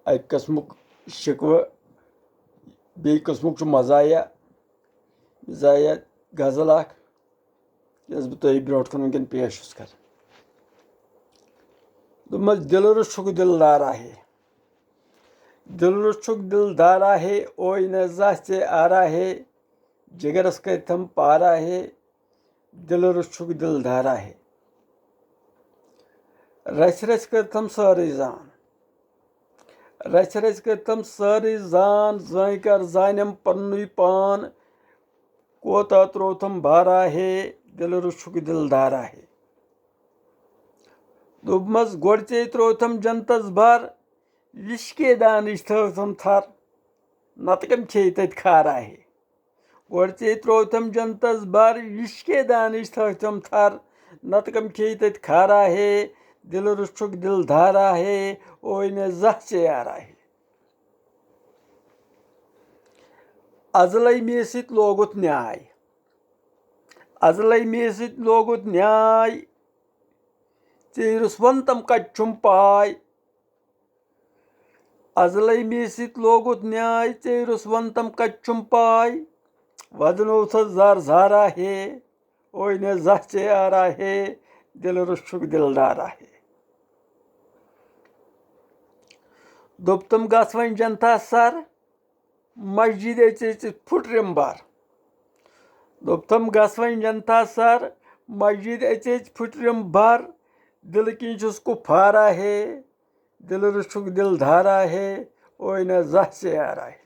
अक कस्मुक शिकव बे कस्मुक मजाया मिजाया गजल अख यस बह तुह ब्रोट कन वनकन पेश कर दोपमस दिल रुछुक दिलदारा है दिल रुछुक दिलदारा है ओय न ज़ाह आरा है जिगरस करथम पारा है दिल रुछुक दिलदारा है रच रच करथम सारी जान रच रच करथम सारी जान जान कर जानम पन्नुई पान कोता त्रोथम बारा है दिल रुछुक दिलदारा है दोपमस गोड़चे त्रोथम जनतस भर विश्के दानिश थम थर नत कम खे तत खारा है गोड़चे त्रोथम जनतस भर विश्के दानिश थम थर नत कम खे तत खारा है दिल रुछुक दिलदारा है ओय न ज़ाह यारा है अजलई मे सित लोगुत न्याय अजलई मे सित लोगुत न्याय रुस्वंतम कच्छुम पाय अजलई मे सित लोगुत न्याय रुस्वंतम कच्छुम पाय वदनोथ जार जारा है ओय न ज़ाह यारा है दिल रुछुक दिलदारा है दोपतम गस वन जनता सर मस्जिद फुटरिम बार दोपतम गस वन जनता सर मस्जिद फुटरिम बार दिल की फारा है दिल रुछुक दिलदारा है ओय न ज़ाह यारा है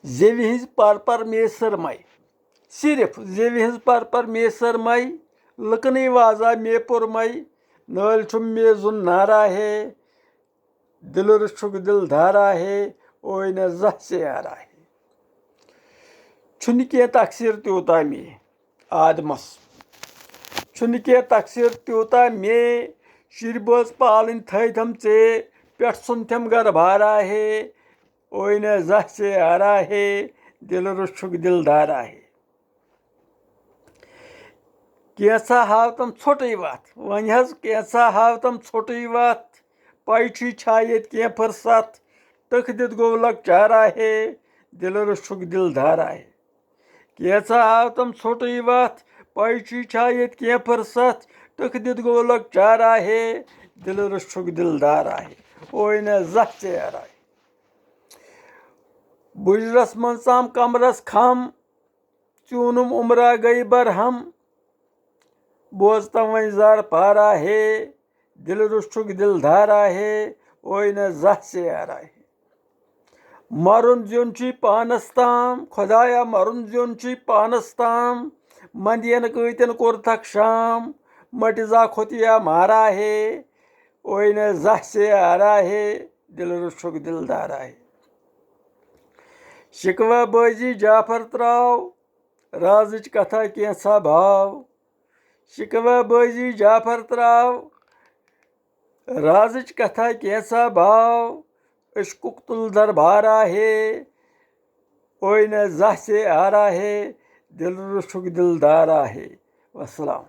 जेवि हिज पर मे सरमय सिर्फ जेवि हिज पर मे सरमय लकनी वाजा मे पुरमय नाल छुम मे जुन नारा है दिल रुछुक दिलदारा है ओय न ज़ाह यारा है छुन के तकसीर त्यूता मे आदमस छुन के तकसीर त्यूता मे शिर बोज पालन थम चे पेट सुनथम घर भारा है ओय न ज़ाह यारा है दिल रुछुक दिलदारा है कैसा हाव तम छोटी वत वन कैसा हाव तम छोटी वत पैछी छायत क्या फुर्सत तख दित गो लकचारा है दिल रुछुक दिलदारा है कैसा हाव तम छोटी वत पैछी छायत क्या फुर्सत तख दित गो लकचारा है दिल रुछुक दिलदारा है ओय न ज़ाह यारा है बुजरस मंसाम कमरस खम चूनुम उमरा गई बरहम बोझतम वन जार पारा है दिल रुछुक दिलदारा है ओय न ज़ाह यारा है मरुन ज्युन छी पानस ताम खुदाया मरुन ज्युन छी पानस ताम मंदियन कतन कोरथक शाम मटिजा खुतिया मारा है ओय न ज़ाह यारा है दिल रुछुक दिलदारा है शिकवा बाजी जाफर त्राव राजिच कथा कैसा भाव शिकवा बाजी जाफर त्राव राजिच कथा कैसा भाव इश्कुक तुल दरबारा है ओय न ज़ाह यारा है दिल रुछुक दिलदारा है वस्सलाम।